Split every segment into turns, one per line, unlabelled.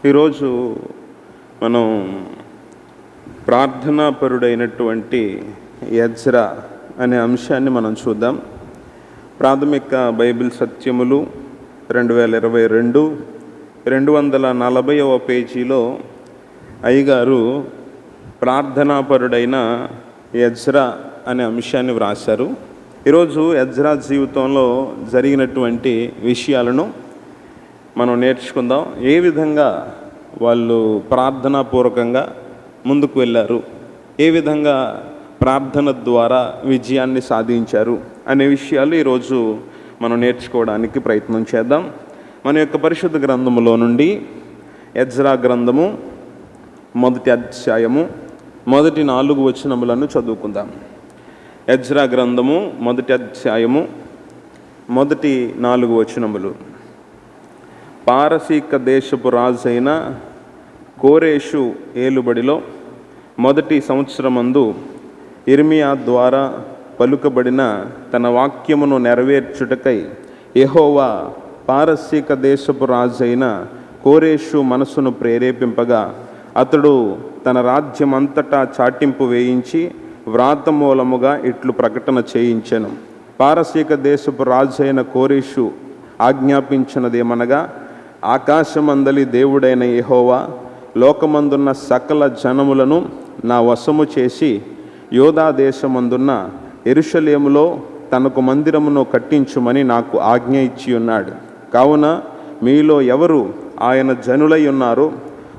ఈరోజు మనం ప్రార్థనాపరుడైనటువంటి ఎజ్రా అనే అంశాన్ని మనం చూద్దాం. ప్రాథమిక బైబిల్ సత్యములు 2022 240వ పేజీలో అయ్యగారు ప్రార్థనాపరుడైన ఎజ్రా అనే అంశాన్ని వ్రాశారు. ఈరోజు ఎజ్రా జీవితంలో జరిగినటువంటి విషయాలను మనం నేర్చుకుందాం. ఏ విధంగా వాళ్ళు ప్రార్థనాపూర్వకంగా ముందుకు వెళ్ళారు, ఏ విధంగా ప్రార్థన ద్వారా విజయాన్ని సాధించారు అనే విషయాలు ఈరోజు మనం నేర్చుకోవడానికి ప్రయత్నం చేద్దాం. మన యొక్క పరిశుద్ధ గ్రంథములో నుండి ఎజ్రా గ్రంథము 1వ అధ్యాయము 4 వచనములను చదువుకుందాం. ఎజ్రా గ్రంథము 1వ అధ్యాయము 4 వచనములు. పారసీక దేశపు రాజైన కోరేషు ఏలుబడిలో 1వ సంవత్సరమందు ఇర్మియా ద్వారా పలుకబడిన తన వాక్యమును నెరవేర్చుటకై యెహోవా పారసీక దేశపు రాజైన కోరేషు మనసును ప్రేరేపింపగా అతడు తన రాజ్యమంతటా చాటింపు వేయించి వ్రాత మూలముగా ఇట్లు ప్రకటన చేయించెను. పారసీక దేశపు రాజైన కోరేషు ఆజ్ఞాపించినదేమనగా, ఆకాశమందలి దేవుడైన యెహోవా లోకమందున్న సకల జనములను నా వశము చేసి యోధా దేశమందున్న యెరూషలేములో తనకు మందిరమును కట్టించుమని నాకు ఆజ్ఞ ఇచ్చి ఉన్నాడు. కావున మీలో ఎవరు ఆయన జనులై ఉన్నారో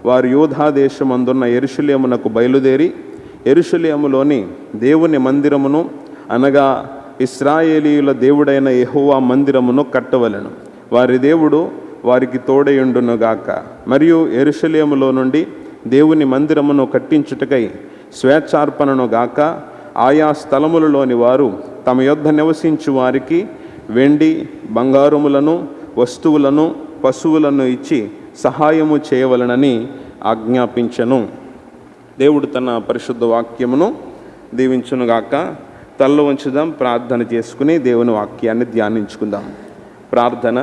వారు యోధా దేశమందున్న యెరూషలేమునకు బయలుదేరి యెరూషలేములోని దేవుని మందిరమును అనగా ఇశ్రాయేలీయుల దేవుడైన యెహోవా మందిరమును కట్టవలెను. వారి దేవుడు వారికి తోడయుండునుగాక. మరియు యెరూషలేములో నుండి దేవుని మందిరమును కట్టించుటకై స్వేచ్ఛార్పణను గాక ఆయా స్థలములలోని వారు తమ యొద్ద నివసించు వారికి వెండి బంగారములను వస్తువులను పశువులను ఇచ్చి సహాయము చేయవలనని ఆజ్ఞాపించెను. దేవుడు తన పరిశుద్ధ వాక్యమును దీవించునుగాక. తల్ల ఉంచుదాం, ప్రార్థన చేసుకుని దేవుని వాక్యాన్ని ధ్యానించుకుందాం. ప్రార్థన.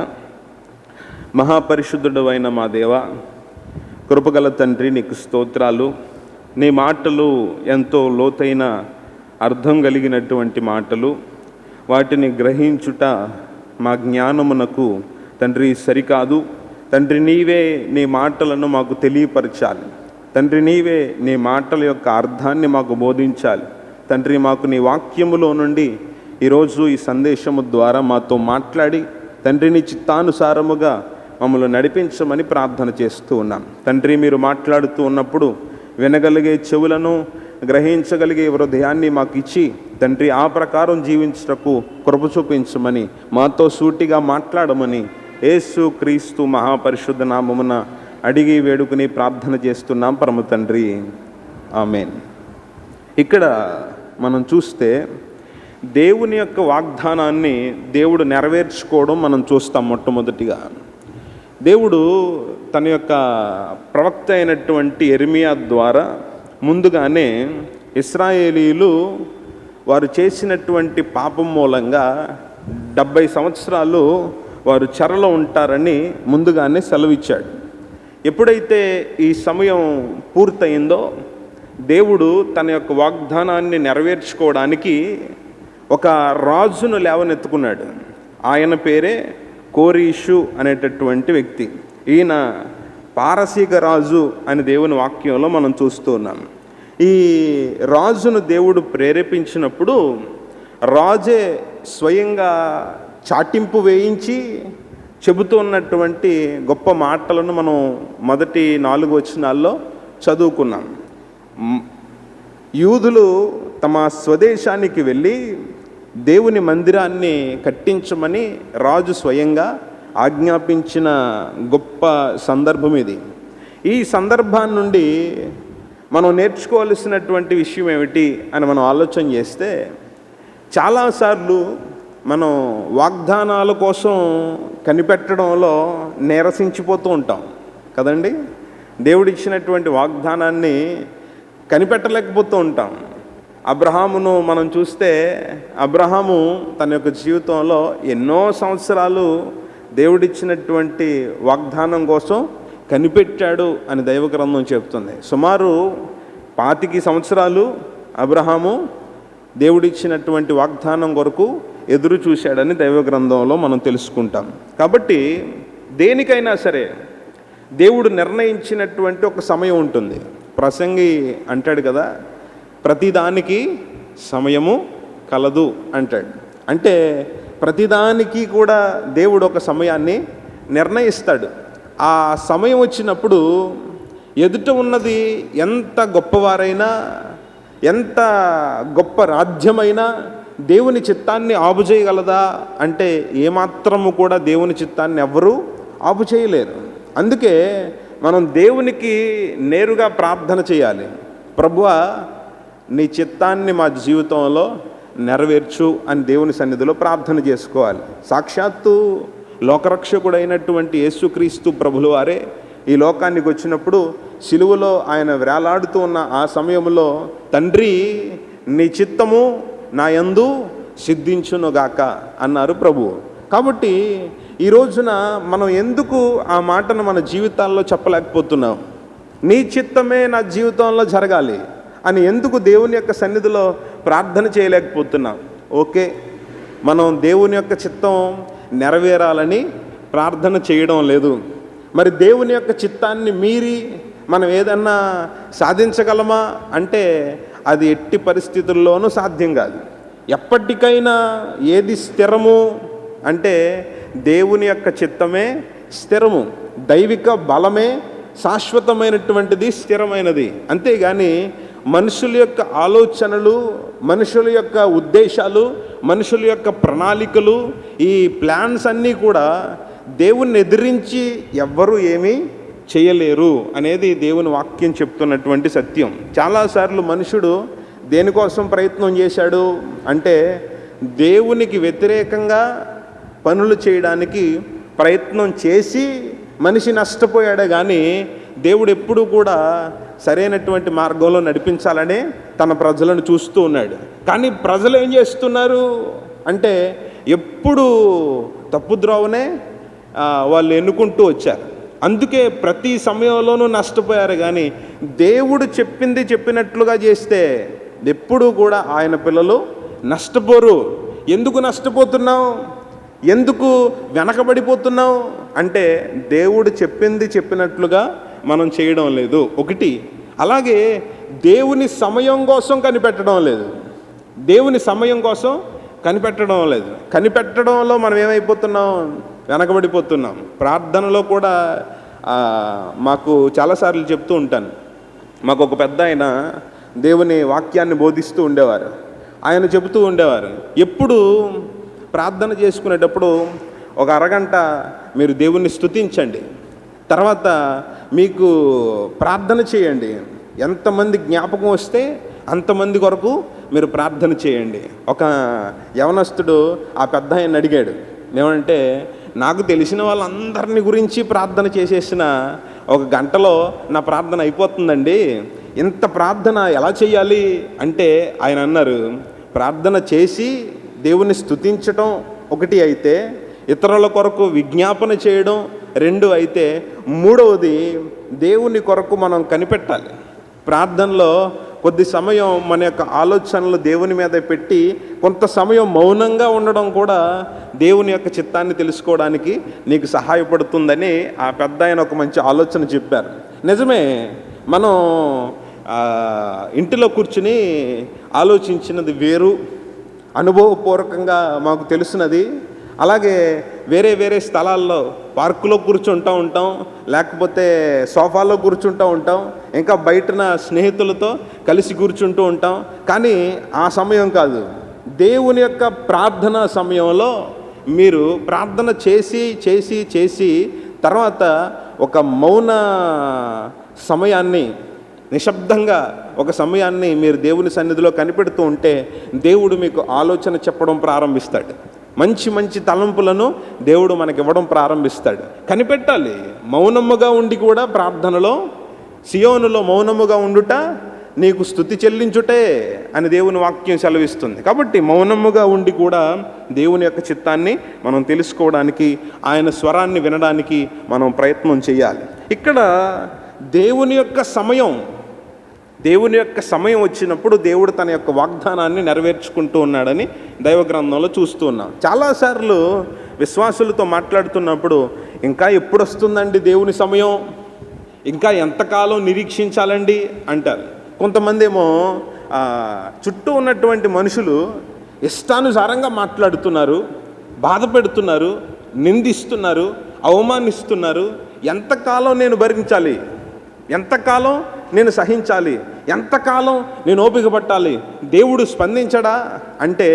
మహాపరిశుద్ధుడు అయిన మా దేవ, కృపగల తండ్రి, నీకు స్తోత్రాలు. నీ మాటలు ఎంతో లోతైన అర్థం కలిగినటువంటి మాటలు. వాటిని గ్రహించుట మా జ్ఞానమునకు తండ్రి సరికాదు. తండ్రి, నీవే నీ మాటలను మాకు తెలియపరచాలి. తండ్రి, నీవే నీ మాటల యొక్క అర్థాన్ని మాకు బోధించాలి. తండ్రి, మాకు నీ వాక్యములో నుండి ఈరోజు ఈ సందేశము ద్వారా మాతో మాట్లాడి తండ్రి, నీ చిత్తానుసారముగా మమ్మల్ని నడిపించమని ప్రార్థన చేస్తూ ఉన్నాం. తండ్రి, మీరు మాట్లాడుతూ ఉన్నప్పుడు వినగలిగే చెవులను, గ్రహించగలిగే హృదయాన్ని మాకు ఇచ్చి తండ్రి, ఆ ప్రకారం జీవించుటకు కృప చూపించమని, మాతో సూటిగా మాట్లాడమని యేసు క్రీస్తు మహాపరిశుద్ధ నామమున అడిగి వేడుకుని ప్రార్థన చేస్తున్నాం పరమ తండ్రి, ఆమేన్. ఇక్కడ మనం చూస్తే దేవుని యొక్క వాగ్దానాన్ని దేవుడు నెరవేర్చుకోవడం మనం చూస్తాం. మొట్టమొదటిగా దేవుడు తన యొక్క ప్రవక్త అయినటువంటి యెర్మియా ద్వారా ముందుగానే ఇశ్రాయేలీయులు వారు చేసినటువంటి పాపం మూలంగా 70 సంవత్సరాలు వారు చెరలో ఉంటారని ముందుగానే సెలవిచ్చాడు. ఎప్పుడైతే ఈ సమయం పూర్తయిందో దేవుడు తన యొక్క వాగ్దానాన్ని నెరవేర్చుకోవడానికి ఒక రాజును లేవనెత్తుకున్నాడు. ఆయన పేరే కోరేషు అనేటటువంటి వ్యక్తి. ఈయన పారసీక రాజు అని దేవుని వాక్యంలో మనం చూస్తూ ఉన్నాం. ఈ రాజును దేవుడు ప్రేరేపించినప్పుడు రాజే స్వయంగా చాటింపు వేయించి చెబుతున్నటువంటి గొప్ప మాటలను మనం మొదటి 4 వచనాల్లో చదువుకున్నాం. యూదులు తమ స్వదేశానికి వెళ్ళి దేవుని మందిరాన్ని కట్టించమని రాజు స్వయంగా ఆజ్ఞాపించిన గొప్ప సందర్భం ఇది. ఈ సందర్భాన్ని నుండి మనం నేర్చుకోవాల్సినటువంటి విషయం ఏమిటి అని మనం ఆలోచన చేస్తే, చాలాసార్లు మనం వాగ్దానాల కోసం కనిపెట్టడంలో నీరసించిపోతూ ఉంటాం కదండి. దేవుడిచ్చినటువంటి వాగ్దానాన్ని కనిపెట్టలేకపోతూ ఉంటాం. అబ్రహామును మనం చూస్తే, అబ్రహాము తన యొక్క జీవితంలో ఎన్నో సంవత్సరాలు దేవుడిచ్చినటువంటి వాగ్దానం కోసం కనిపెట్టాడు అని దైవ గ్రంథం చెప్తుంది. సుమారు 25 సంవత్సరాలు అబ్రహాము దేవుడిచ్చినటువంటి వాగ్దానం కొరకు ఎదురు చూశాడని దైవ గ్రంథంలో మనం తెలుసుకుంటాం. కాబట్టి దేనికైనా సరే దేవుడు నిర్ణయించినటువంటి ఒక సమయం ఉంటుంది. ప్రసంగి అంటాడు కదా, ప్రతిదానికి సమయము కలదు అంటాడు. అంటే ప్రతిదానికి కూడా దేవుడు ఒక సమయాన్ని నిర్ణయిస్తాడు. ఆ సమయం వచ్చినప్పుడు ఎదుట ఉన్నది ఎంత గొప్పవారైనా, ఎంత గొప్ప రాజ్యమైనా దేవుని చిత్తాన్ని ఆపు చేయగలదా అంటే ఏమాత్రము కూడా దేవుని చిత్తాన్ని ఎవ్వరూ ఆపు చేయలేరు. అందుకే మనం దేవునికి నేరుగా ప్రార్థన చేయాలి. ప్రభువా, నీ చిత్తాన్ని మా జీవితంలో నెరవేర్చు అని దేవుని సన్నిధిలో ప్రార్థన చేసుకోవాలి. సాక్షాత్తు లోకరక్షకుడైనటువంటి యేసుక్రీస్తు ప్రభుల వారే ఈ లోకానికి వచ్చినప్పుడు సిలువలో ఆయన వేలాడుతూ ఉన్న ఆ సమయంలో, తండ్రి నీ చిత్తము నా యందు సిద్ధించునుగాక అన్నారు ప్రభువు. కాబట్టి ఈ రోజున మనం ఎందుకు ఆ మాటను మన జీవితాల్లో చెప్పలేకపోతున్నాం? నీ చిత్తమే నా జీవితంలో జరగాలి అని ఎందుకు దేవుని యొక్క సన్నిధిలో ప్రార్థన చేయలేకపోతున్నాం? ఓకే, మనం దేవుని యొక్క చిత్తం నెరవేరాలని ప్రార్థన చేయడం లేదు. మరి దేవుని యొక్క చిత్తాన్ని మీరి మనం ఏదన్నా సాధించగలమా అంటే అది ఎట్టి పరిస్థితుల్లోనూ సాధ్యం కాదు. ఎప్పటికైనా ఏది స్థిరము అంటే దేవుని యొక్క చిత్తమే స్థిరము, దైవిక బలమే శాశ్వతమైనటువంటిది, స్థిరమైనది. అంతేగాని మనుషుల యొక్క ఆలోచనలు, మనుషుల యొక్క ఉద్దేశాలు, మనుషుల యొక్క ప్రణాళికలు, ఈ ప్లాన్స్ అన్నీ కూడా దేవుణ్ణి ఎదిరించి ఎవ్వరూ ఏమీ చేయలేరు అనేది దేవుని వాక్యం చెప్తున్నటువంటి సత్యం. చాలాసార్లు మనుషుడు దేనికోసం ప్రయత్నం చేశాడు అంటే దేవునికి వ్యతిరేకంగా పనులు చేయడానికి ప్రయత్నం చేసి మనిషి నష్టపోయాడే కానీ దేవుడు ఎప్పుడూ కూడా సరైనటువంటి మార్గంలో నడిపించాలనే తన ప్రజలను చూస్తూ ఉన్నాడు. కానీ ప్రజలు ఏం చేస్తున్నారు అంటే ఎప్పుడు తప్పుద్రోవనే వాళ్ళు ఎన్నుకుంటూ వచ్చారు. అందుకే ప్రతి సమయంలోనూ నష్టపోయారు. కానీ దేవుడు చెప్పింది చెప్పినట్లుగా చేస్తే ఎప్పుడూ కూడా ఆయన పిల్లలు నష్టపోరు. ఎందుకు నష్టపోతున్నావు? ఎందుకు వెనకబడిపోతున్నావు అంటే దేవుడు చెప్పింది చెప్పినట్లుగా మనం చేయడం లేదు ఒకటి. అలాగే దేవుని సమయం కోసం కనిపెట్టడం లేదు. దేవుని సమయం కోసం కనిపెట్టడం లేదు. కనిపెట్టడంలో మనం ఏమైపోతున్నాం? వెనకబడిపోతున్నాం. ప్రార్థనలో కూడా మాకు చాలాసార్లు చెప్తూ ఉంటాను. మాకు ఒక పెద్ద ఆయన దేవుని వాక్యాన్ని బోధిస్తూ ఉండేవారు. ఆయన చెబుతూ ఉండేవారు, ఎప్పుడు ప్రార్థన చేసుకునేటప్పుడు ఒక అరగంట మీరు దేవుణ్ణి స్తుతించండి, తర్వాత మీకు ప్రార్థన చేయండి. ఎంతమంది జ్ఞాపకం వస్తే అంతమంది కొరకు మీరు ప్రార్థన చేయండి. ఒక యవనస్తుడు ఆ పెద్ద ఆయన అడిగాడు, ఏమంటే నాకు తెలిసిన వాళ్ళందరిని గురించి ప్రార్థన చేసేసిన ఒక గంటలో నా ప్రార్థన అయిపోతుందండి, ఇంత ప్రార్థన ఎలా చేయాలి అంటే ఆయన అన్నారు, ప్రార్థన చేసి దేవుని స్తుతించటం ఒకటి అయితే, ఇతరుల కొరకు విజ్ఞాపన చేయడం రెండు అయితే, మూడవది దేవుని కొరకు మనం కనిపెట్టాలి. ప్రార్థనలో కొద్ది సమయం మన యొక్క ఆలోచనలు దేవుని మీద పెట్టి కొంత సమయం మౌనంగా ఉండడం కూడా దేవుని యొక్క చిత్తాన్ని తెలుసుకోవడానికి నీకు సహాయపడుతుందని ఆ పెద్ద ఆయన ఒక మంచి ఆలోచన చెప్పారు. నిజమే, మనం ఇంటిలో కూర్చుని ఆలోచించినది వేరు, అనుభవపూర్వకంగా మాకు తెలిసినది. అలాగే వేరే వేరే స్థలాల్లో పార్కులో కూర్చుంటూ ఉంటాం, లేకపోతే సోఫాలో కూర్చుంటూ ఉంటాం, ఇంకా బయటన స్నేహితులతో కలిసి కూర్చుంటూ ఉంటాం. కానీ ఆ సమయం కాదు, దేవుని యొక్క ప్రార్థన సమయంలో మీరు ప్రార్థన చేసి చేసి చేసి తర్వాత ఒక మౌన సమయాన్ని, నిశ్శబ్దంగా ఒక సమయాన్ని మీరు దేవుని సన్నిధిలో కనిపెడుతూ ఉంటే దేవుడు మీకు ఆలోచన చెప్పడం ప్రారంభిస్తాడు. మంచి మంచి తలంపులను దేవుడు మనకి ఇవ్వడం ప్రారంభిస్తాడు. కనిపెట్టాలి. మౌనముగా ఉండి కూడా ప్రార్థనలో, సియోనులో మౌనముగా ఉండుట నీకు స్తుతి చెల్లించుటే అని దేవుని వాక్యం సెలవిస్తుంది. కాబట్టి మౌనముగా ఉండి కూడా దేవుని యొక్క చిత్తాన్ని మనం తెలుసుకోవడానికి, ఆయన స్వరాన్ని వినడానికి మనం ప్రయత్నం చేయాలి. ఇక్కడ దేవుని యొక్క సమయం వచ్చినప్పుడు దేవుడు తన యొక్క వాగ్దానాన్ని నెరవేర్చుకుంటూ ఉన్నాడని దైవ గ్రంథంలో చూస్తూ ఉన్నాం. చాలాసార్లు విశ్వాసులతో మాట్లాడుతున్నప్పుడు ఇంకా ఎప్పుడు వస్తుందండి దేవుని సమయం, ఇంకా ఎంతకాలం నిరీక్షించాలండి అంటారు. కొంతమంది ఏమో చుట్టూ ఉన్నటువంటి మనుషులు ఇష్టానుసారంగా మాట్లాడుతున్నారు, బాధ పెడుతున్నారు, నిందిస్తున్నారు, అవమానిస్తున్నారు. ఎంతకాలం నేను భరించాలి, ఎంతకాలం నేను సహించాలి, ఎంతకాలం నేను ఓపిక పట్టాలి, దేవుడు స్పందించడా అంటే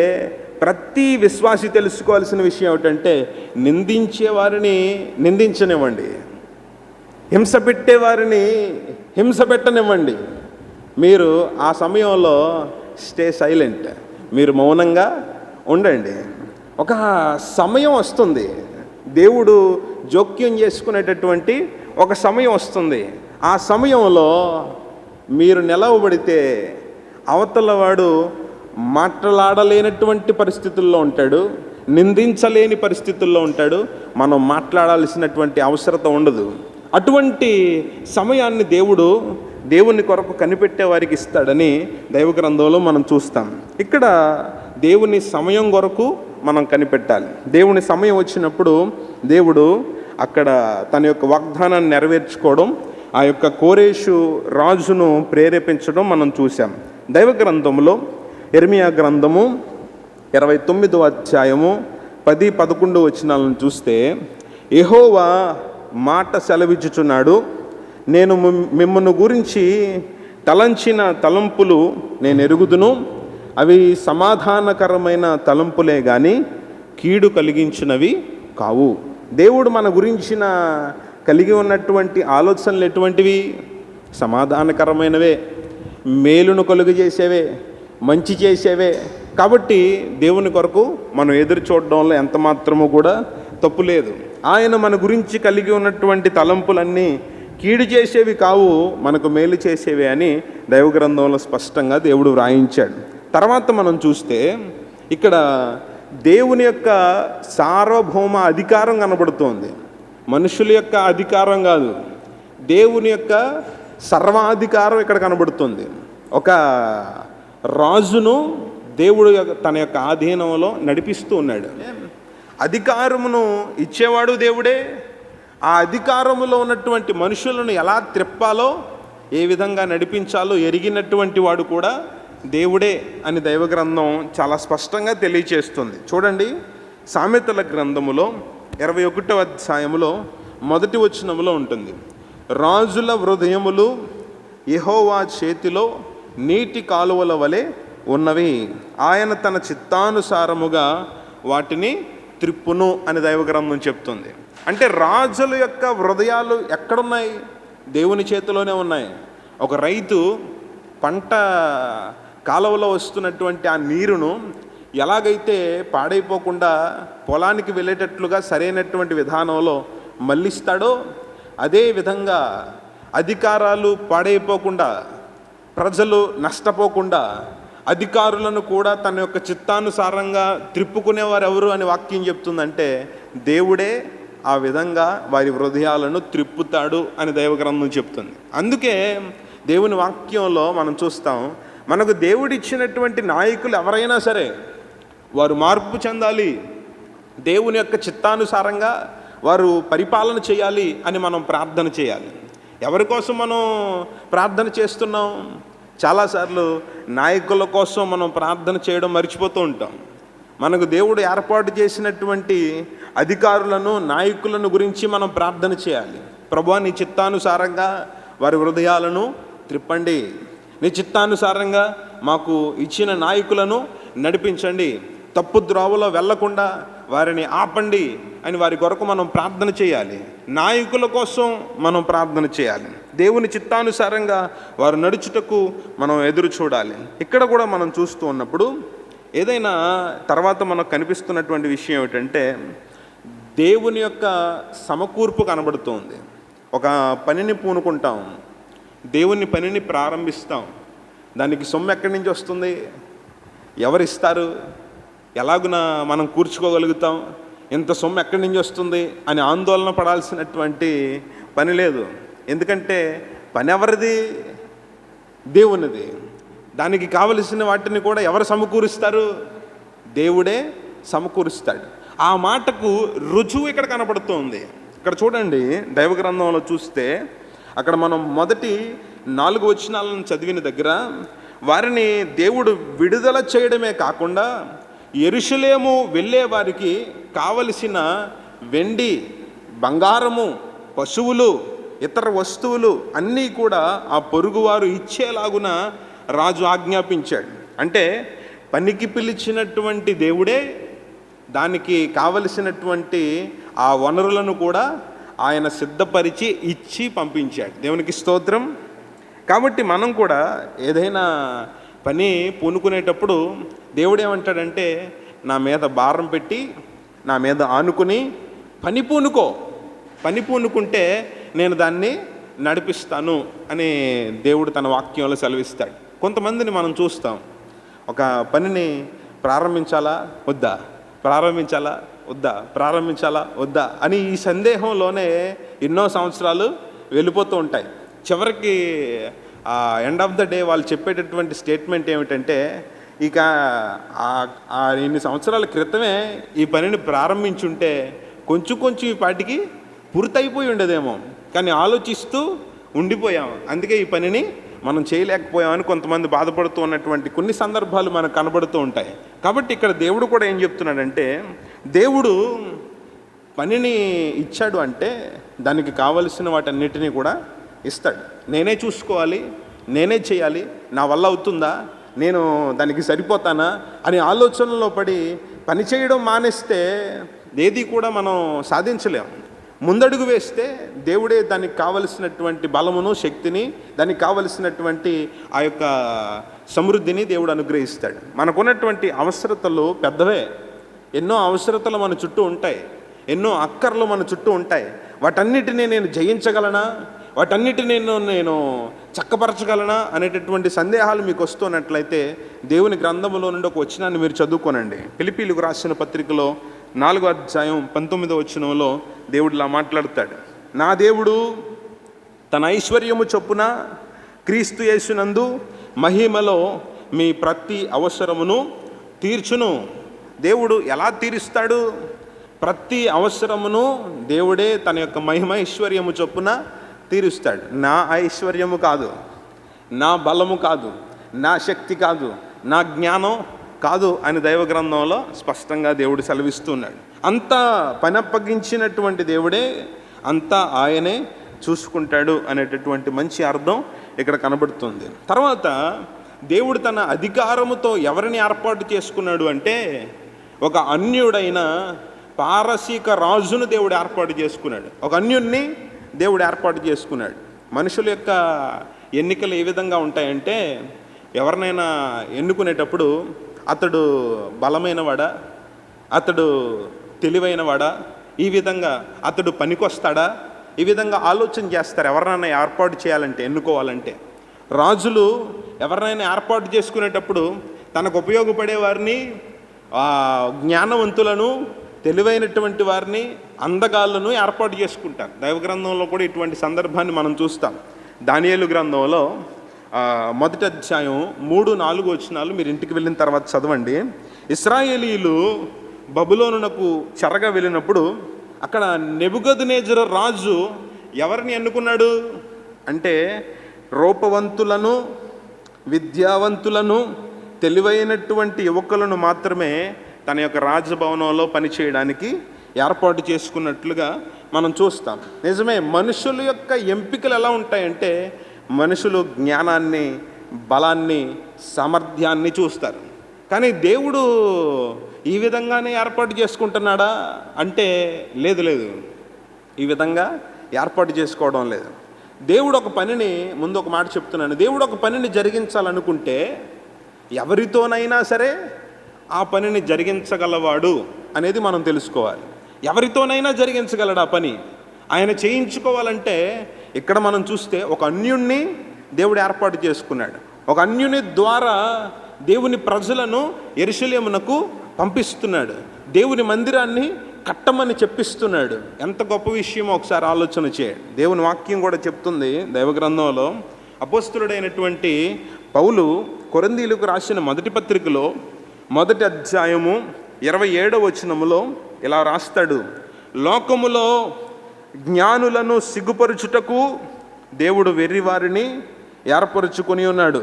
ప్రతి విశ్వాసి తెలుసుకోవాల్సిన విషయం ఏమిటంటే నిందించే వారిని నిందించనివ్వండి, హింస పెట్టేవారిని హింస పెట్టనివ్వండి. మీరు ఆ సమయంలో స్టే సైలెంట్, మీరు మౌనంగా ఉండండి. ఒక సమయం వస్తుంది, దేవుడు జోక్యం చేసుకునేటటువంటి ఒక సమయం వస్తుంది. ఆ సమయంలో మీరు నిలవబడితే అవతల వాడు మాట్లాడలేనటువంటి పరిస్థితుల్లో ఉంటాడు, నిందించలేని పరిస్థితుల్లో ఉంటాడు, మనం మాట్లాడాల్సినటువంటి అవసరత ఉండదు. అటువంటి సమయాన్ని దేవుని కొరకు కనిపెట్టే వారికి ఇస్తాడని దైవ గ్రంథంలో మనం చూస్తాం. ఇక్కడ దేవుని సమయం కొరకు మనం కనిపెట్టాలి. దేవుని సమయం వచ్చినప్పుడు దేవుడు అక్కడ తన యొక్క వాగ్దానాన్ని నెరవేర్చుకోవడం, ఆ యొక్క కోరేషు రాజును ప్రేరేపించడం మనం చూసాం. దైవ గ్రంథంలో యెరెమీయా గ్రంథము 29వ అధ్యాయము 10-11 వచనాలను చూస్తే, యెహోవా మాట సెలవిచ్చుచున్నాడు, నేను మిమ్మును గురించి తలంచిన తలంపులు నేను ఎరుగుదును, అవి సమాధానకరమైన తలంపులే కానీ కీడు కలిగించినవి కావు. దేవుడు మన గురించిన కలిగి ఉన్నటువంటి ఆలోచనలు ఎటువంటివి? సమాధానకరమైనవే, మేలును కలుగజేసేవే, మంచి చేసేవే. కాబట్టి దేవుని కొరకు మనం ఎదురు చూడడంలో ఎంత మాత్రము కూడా తప్పు లేదు. ఆయన మన గురించి కలిగి ఉన్నటువంటి తలంపులన్నీ కీడు చేసేవి కావు, మనకు మేలు చేసేవి అని దైవ గ్రంథంలో స్పష్టంగా దేవుడు వ్రాయించాడు. తర్వాత మనం చూస్తే ఇక్కడ దేవుని యొక్క సార్వభౌమ అధికారం కనబడుతోంది. మనుషుల యొక్క అధికారం కాదు, దేవుని యొక్క సర్వాధికారం ఇక్కడ కనబడుతుంది. ఒక రాజును దేవుడు తన యొక్క ఆధీనంలో నడిపిస్తూ ఉన్నాడు. అధికారమును ఇచ్చేవాడు దేవుడే, ఆ అధికారములో ఉన్నటువంటి మనుషులను ఎలా త్రిప్పాలో, ఏ విధంగా నడిపించాలో ఎరిగినటువంటి వాడు కూడా దేవుడే అని దైవ గ్రంథం చాలా స్పష్టంగా తెలియచేస్తుంది. చూడండి, సామెతల గ్రంథములో 21వ అధ్యాయములో 1వ వచనములో ఉంటుంది, రాజుల హృదయములు యెహోవా చేతిలో నీటి కాలువల వలె ఉన్నవి, ఆయన తన చిత్తానుసారముగా వాటిని త్రిప్పును అని దైవ గ్రంథం చెప్తుంది. అంటే రాజుల యొక్క హృదయాలు ఎక్కడున్నాయి? దేవుని చేతిలోనే ఉన్నాయి. ఒక రైతు పంట కాలువలో వస్తున్నటువంటి ఆ నీరును ఎలాగైతే పాడైపోకుండా పొలానికి వెళ్ళేటట్లుగా సరైనటువంటి విధానంలో మళ్ళిస్తాడో, అదే విధంగా అధికారాలు పాడైపోకుండా, ప్రజలు నష్టపోకుండా, అధికారులను కూడా తన యొక్క చిత్తానుసారంగా త్రిప్పుకునేవారు ఎవరు అని వాక్యం చెప్తుందంటే దేవుడే ఆ విధంగా వారి హృదయాలను త్రిప్పుతాడు అని దైవ గ్రంథం చెప్తుంది. అందుకే దేవుని వాక్యంలో మనం చూస్తాం, మనకు దేవుడిచ్చినటువంటి నాయకులు ఎవరైనా సరే వారు మార్పు చెందాలి, దేవుని యొక్క చిత్తానుసారంగా వారు పరిపాలన చేయాలి అని మనం ప్రార్థన చేయాలి. ఎవరి కోసం మనం ప్రార్థన చేస్తున్నాం? చాలాసార్లు నాయకుల కోసం మనం ప్రార్థన చేయడం మర్చిపోతూ ఉంటాం. మనకు దేవుడు ఏర్పాటు చేసినటువంటి అధికారులను, నాయకులను గురించి మనం ప్రార్థన చేయాలి. ప్రభువా, నీ చిత్తానుసారంగా వారి హృదయాలను త్రిప్పండి, నీ చిత్తానుసారంగా మాకు ఇచ్చిన నాయకులను నడిపించండి, తప్పు ద్రోవలో వెళ్లకుండా వారిని ఆపండి అని వారి కొరకు మనం ప్రార్థన చేయాలి. నాయకుల కోసం మనం ప్రార్థన చేయాలి. దేవుని చిత్తానుసారంగా వారు నడుచుటకు మనం ఎదురు చూడాలి. ఇక్కడ కూడా మనం చూస్తూ ఉన్నప్పుడు ఏదైనా తర్వాత మనకు కనిపిస్తున్నటువంటి విషయం ఏమిటంటే దేవుని యొక్క సమకూర్పు కనబడుతుంది. ఒక పనిని పూనుకుంటాం, దేవుని పనిని ప్రారంభిస్తాం, దానికి సొమ్ము ఎక్కడి నుంచి వస్తుంది? ఎవరిస్తారు? ఎలాగున మనం కూర్చుకోగలుగుతాం? ఇంత సొమ్ము ఎక్కడి నుంచి వస్తుంది అని ఆందోళన పడాల్సినటువంటి పని లేదు. ఎందుకంటే పని ఎవరిది? దేవునిది. దానికి కావలసిన వాటిని కూడా ఎవరు సమకూరుస్తారు? దేవుడే సమకూరుస్తాడు. ఆ మాటకు రుజువు ఇక్కడ కనపడుతోంది. ఇక్కడ చూడండి, దైవ గ్రంథంలో చూస్తే అక్కడ మనం మొదటి 4 వచనాలను చదివిన దగ్గర వారిని దేవుడు విడుదల చేయడమే కాకుండా యెరూషలేము వెళ్ళే వారికి కావలసిన వెండి, బంగారము, పశువులు, ఇతర వస్తువులు అన్నీ కూడా ఆ పొరుగువారు ఇచ్చేలాగున రాజు ఆజ్ఞాపించాడు. అంటే పనికి పిలిచినటువంటి దేవుడే దానికి కావలసినటువంటి ఆ వనరులను కూడా ఆయన సిద్ధపరిచి ఇచ్చి పంపించాడు. దేవునికి స్తోత్రం. కాబట్టి మనం కూడా ఏదైనా పని పూనుకునేటప్పుడు దేవుడు ఏమంటాడంటే, నా మీద భారం పెట్టి, నా మీద ఆనుకుని పని పూనుకుంటే నేను దాన్ని నడిపిస్తాను అని దేవుడు తన వాక్యంలో సెలవిస్తాడు. కొంతమందిని మనం చూస్తాం, ఒక పనిని ప్రారంభించాలా వద్దా, ప్రారంభించాలా వద్దా అని ఈ సందేహంలోనే ఎన్నో సంవత్సరాలు వెళ్ళిపోతూ ఉంటాయి. చివరికి ఎండ్ ఆఫ్ ద డే వాళ్ళు చెప్పేటటువంటి స్టేట్మెంట్ ఏమిటంటే, ఇక ఎన్ని సంవత్సరాల క్రితమే ఈ పనిని ప్రారంభించుంటే కొంచెం ఈ పాటికి పూర్తయిపోయి ఉండదేమో, కానీ ఆలోచిస్తూ ఉండిపోయాం, అందుకే ఈ పనిని మనం చేయలేకపోయామని కొంతమంది బాధపడుతూ ఉన్నటువంటి కొన్ని సందర్భాలు మనకు కనబడుతూ ఉంటాయి. కాబట్టి ఇక్కడ దేవుడు కూడా ఏం చెప్తున్నాడంటే, దేవుడు పనిని ఇచ్చాడు అంటే దానికి కావలసిన వాటన్నిటినీ కూడా ఇస్తాడు. నేనే చూసుకోవాలి, నేనే చేయాలి, నా వల్ల అవుతుందా, నేను దానికి సరిపోతానా అని ఆలోచనలో పడి పని చేయడం మానేస్తే ఏది కూడా మనం సాధించలేము. ముందడుగు వేస్తే దేవుడే దానికి కావలసినటువంటి బలమును, శక్తిని, దానికి కావలసినటువంటి ఆ యొక్క సమృద్ధిని దేవుడు అనుగ్రహిస్తాడు. మనకున్నటువంటి అవసరతలు పెద్దవే. ఎన్నో అవసరతలు మన చుట్టూ ఉంటాయి, ఎన్నో అక్కర్లు మన చుట్టూ ఉంటాయి. వాటన్నిటినీ నేను జయించగలనా, వాటన్నిటిని నేను చక్కపరచగలనా అనేటటువంటి సందేహాలు మీకు వస్తున్నట్లయితే దేవుని గ్రంథంలో నుండి ఒక వచనాన్ని మీరు చదువుకోనండి. ఫిలిప్పీయులకు రాసిన పత్రికలో 4వ అధ్యాయం 19వ వచనంలో దేవుడు ఇలా మాట్లాడతాడు. నా దేవుడు తన ఐశ్వర్యము చొప్పున క్రీస్తు యేసునందు మహిమలో మీ ప్రతి అవసరమును తీర్చును. దేవుడు ఎలా తీరుస్తాడు? ప్రతి అవసరమును దేవుడే తన యొక్క మహిమ ఐశ్వర్యము చొప్పున తీరుస్తాడు. నా ఐశ్వర్యము కాదు, నా బలము కాదు, నా శక్తి కాదు, నా జ్ఞానం కాదు అని దైవ గ్రంథంలో స్పష్టంగా దేవుడు సెలవిస్తున్నాడు. అంతా పనప్పగించినటువంటి దేవుడే, అంతా ఆయనే చూసుకుంటాడు అనేటటువంటి మంచి అర్థం ఇక్కడ కనబడుతుంది. తర్వాత దేవుడు తన అధికారముతో ఎవరిని ఏర్పాటు చేసుకున్నాడు అంటే, ఒక అన్యుడైన పారసీక రాజును దేవుడు ఏర్పాటు చేసుకున్నాడు. ఒక అన్యుణ్ణి దేవుడు ఏర్పాటు చేసుకున్నాడు. మనుషుల యొక్క ఎన్నికలు ఏ విధంగా ఉంటాయంటే, ఎవరినైనా ఎన్నుకునేటప్పుడు అతడు బలమైనవాడా, అతడు తెలివైనవాడా, ఈ విధంగా అతడు పనికొస్తాడా, ఈ విధంగా ఆలోచన చేస్తారు ఎవరినైనా ఏర్పాటు చేయాలంటే, ఎన్నుకోవాలంటే. రాజులు ఎవరినైనా ఏర్పాటు చేసుకునేటప్పుడు తనకు ఉపయోగపడే వారిని, జ్ఞానవంతులను, తెలివైనటువంటి వారిని, అందగాళ్ళను ఏర్పాటు చేసుకుంటారు. దైవ గ్రంథంలో కూడా ఇటువంటి సందర్భాన్ని మనం చూస్తాం. దానియేలు గ్రంథంలో 1వ అధ్యాయం 3-4 వచనాలు మీరు ఇంటికి వెళ్ళిన తర్వాత చదవండి. ఇశ్రాయేలీయులు బబులోనునకు చెరగా వెళ్ళినప్పుడు అక్కడ నెబుకద్నెజరు రాజు ఎవరిని ఎన్నుకున్నాడు అంటే, రూపవంతులను, విద్యావంతులను, తెలివైనటువంటి యువకులను మాత్రమే తన యొక్క రాజభవనంలో పనిచేయడానికి ఏర్పాటు చేసుకున్నట్లుగా మనం చూస్తాం. నిజమే, మనుషుల యొక్క ఎంపికలు ఎలా ఉంటాయంటే, మనుషులు జ్ఞానాన్ని, బలాన్ని, సామర్థ్యాన్ని చూస్తారు. కానీ దేవుడు ఈ విధంగానే ఏర్పాటు చేసుకుంటున్నాడా అంటే లేదు, ఈ విధంగా ఏర్పాటు చేసుకోవడం లేదు. దేవుడు ఒక పనిని, ముందు ఒక మాట చెప్తున్నాను, దేవుడు ఒక పనిని జరిగించాలనుకుంటే ఎవరితోనైనా సరే ఆ పనిని జరిగించగలవాడు అనేది మనం తెలుసుకోవాలి. ఎవరితోనైనా జరిగించగలడు ఆ పని. ఆయన చేయించుకోవాలంటే ఇక్కడ మనం చూస్తే ఒక అన్యుణ్ణి దేవుడు ఏర్పాటు చేసుకున్నాడు. ఒక అన్యుని ద్వారా దేవుని ప్రజలను యెరూషలేమునకు పంపిస్తున్నాడు. దేవుని మందిరాన్ని కట్టమని చెప్పిస్తున్నాడు. ఎంత గొప్ప విషయమో ఒకసారి ఆలోచన చేయండి. దేవుని వాక్యం కూడా చెప్తుంది దైవగ్రంథంలో. అపోస్తులుడైనటువంటి పౌలు కొరింథీయులకు రాసిన మొదటి పత్రికలో 1వ అధ్యాయము 27వ వచనములో ఇలా రాస్తాడు: లోకములో జ్ఞానులను సిగ్గుపరుచుటకు దేవుడు వెర్రి వారిని ఏర్పరుచుకొని ఉన్నాడు,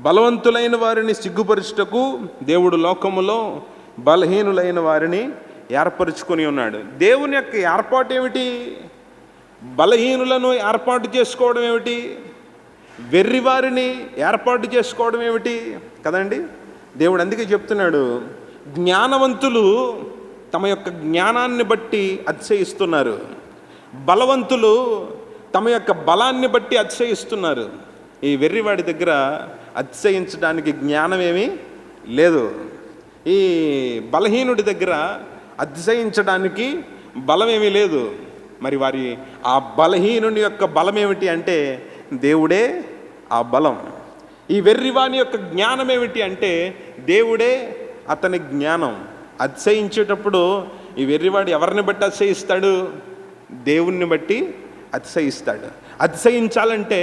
బలవంతులైన వారిని సిగ్గుపరుచుటకు దేవుడు లోకములో బలహీనులైన వారిని ఏర్పరుచుకొని ఉన్నాడు. దేవుని యొక్క ఏర్పాటు ఏమిటి? బలహీనులను ఏర్పాటు చేసుకోవడం ఏమిటి? వెర్రి వారిని ఏర్పాటు చేసుకోవడం ఏమిటి కదండి. దేవుడు అందుకే చెప్తున్నాడు, జ్ఞానవంతులు తమ యొక్క జ్ఞానాన్ని బట్టి అతిశయిస్తున్నారు, బలవంతులు తమ యొక్క బలాన్ని బట్టి అతిశయిస్తున్నారు. ఈ వెర్రివాడి దగ్గర అతిశయించడానికి జ్ఞానం ఏమీ లేదు. ఈ బలహీనుడి దగ్గర అతిశయించడానికి బలమేమీ లేదు. మరి వారి ఆ బలహీనుని యొక్క బలం ఏమిటి అంటే దేవుడే ఆ బలం. ఈ వెర్రివాని యొక్క జ్ఞానం ఏమిటి అంటే దేవుడే అతని జ్ఞానం. అతిశయించేటప్పుడు ఈ వెర్రివాడు ఎవరిని బట్టి అతిశయిస్తాడు? దేవుణ్ణి బట్టి అతిశయిస్తాడు. అతిశయించాలంటే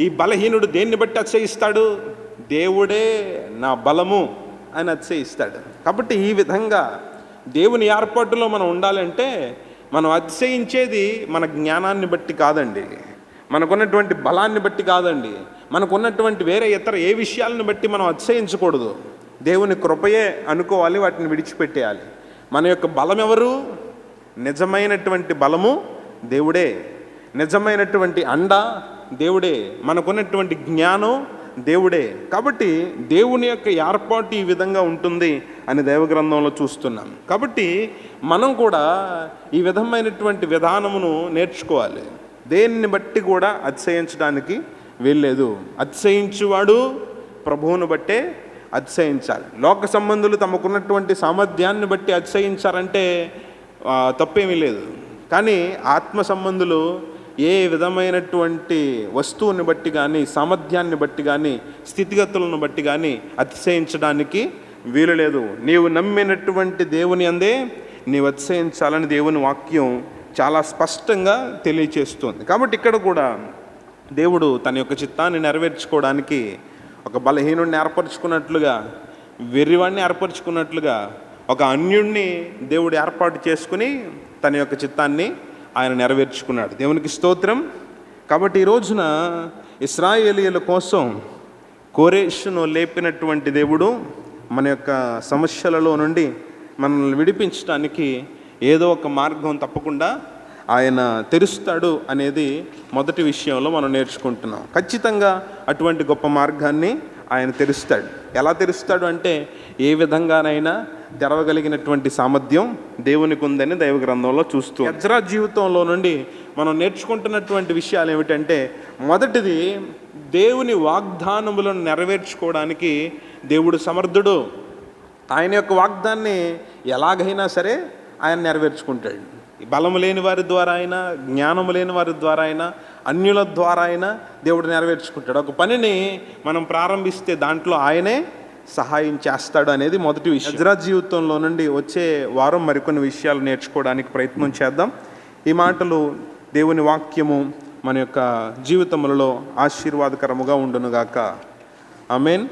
ఈ బలహీనుడు దేన్ని బట్టి అతిశయిస్తాడు? దేవుడే నా బలము అని అతిశయిస్తాడు. కాబట్టి ఈ విధంగా దేవుని ఏర్పాటులో మనం ఉండాలంటే మనం అతిశయించేది మన జ్ఞానాన్ని బట్టి కాదండి, మనకున్నటువంటి బలాన్ని బట్టి కాదండి, మనకున్నటువంటి వేరే ఇతర ఏ విషయాలను బట్టి మనం అతిశయించకూడదు. దేవుని కృపయే అనుకోవాలి, వాటిని విడిచిపెట్టేయాలి. మన యొక్క బలం ఎవరు? నిజమైనటువంటి బలము దేవుడే, నిజమైనటువంటి అండ దేవుడే, మనకున్నటువంటి జ్ఞానం దేవుడే. కాబట్టి దేవుని యొక్క ఏర్పాటు ఈ విధంగా ఉంటుంది అని దైవగ్రంథంలో చూస్తున్నాం. కాబట్టి మనం కూడా ఈ విధమైనటువంటి విధానమును నేర్చుకోవాలి. దేన్ని బట్టి కూడా అతిశయించడానికి వీల్లేదు. అతిశయించువాడు ప్రభువును బట్టే అతిశయించాలి. లోక సంబంధులు తమకున్నటువంటి సామర్థ్యాన్ని బట్టి అతిశయించారంటే తప్పేమీ లేదు. కానీ ఆత్మ సంబంధులు ఏ విధమైనటువంటి వస్తువుని బట్టి కానీ, సామర్థ్యాన్ని బట్టి కానీ, స్థితిగతులను బట్టి కానీ అతిశయించడానికి వీలు లేదు. నీవు నమ్మినటువంటి దేవుని అందే నీవు అతిశయించాలని దేవుని వాక్యం చాలా స్పష్టంగా తెలియచేస్తుంది. కాబట్టి ఇక్కడ కూడా దేవుడు తన యొక్క చిత్తాన్ని నెరవేర్చుకోవడానికి ఒక బలహీనుడిని ఏర్పరచుకున్నట్లుగా, వెర్రివాడిని ఏర్పరచుకున్నట్లుగా ఒక అన్యుడిని దేవుడు ఏర్పాటు చేసుకుని తన యొక్క చిత్తాన్ని ఆయన నెరవేర్చుకున్నాడు. దేవునికి స్తోత్రం. కాబట్టి ఈ రోజున ఇశ్రాయేలీయుల కోసం కోరేషును లేపినటువంటి దేవుడు మన యొక్క సమస్యలలో నుండి మనల్ని విడిపించడానికి ఏదో ఒక మార్గం తప్పకుండా ఆయన తెరుస్తాడు అనేది మొదటి విషయంలో మనం నేర్చుకుంటున్నాం. ఖచ్చితంగా అటువంటి గొప్ప మార్గాన్ని ఆయన తెరుస్తాడు. ఎలా తెరుస్తాడు అంటే ఏ విధంగానైనా తెరవగలిగినటువంటి సామర్థ్యం దేవునికి ఉందని దైవగ్రంథంలో చూస్తూ ఎజ్రా జీవితంలో నుండి మనం నేర్చుకుంటున్నటువంటి విషయాలు ఏమిటంటే, మొదటిది దేవుని వాగ్దానములను నెరవేర్చుకోవడానికి దేవుడు సమర్థుడు. ఆయన యొక్క వాగ్దాన్ని ఎలాగైనా సరే ఆయన నెరవేర్చుకుంటాడు. బలము లేని వారి ద్వారా అయినా, జ్ఞానము లేని వారి ద్వారా అయినా, అన్యుల ద్వారా అయినా దేవుడు నెరవేర్చుకుంటాడు. ఒక పనిని మనం ప్రారంభిస్తే దాంట్లో ఆయనే సహాయం చేస్తాడు అనేది మొదటి విషయం. ఎజ్రా జీవితంలో నుండి వచ్చే వారం మరికొన్ని విషయాలు నేర్చుకోవడానికి ప్రయత్నం చేద్దాం. ఈ మాటలు దేవుని వాక్యము మన యొక్క జీవితములలో ఆశీర్వాదకరముగా ఉండునుగాక. ఆమేన్.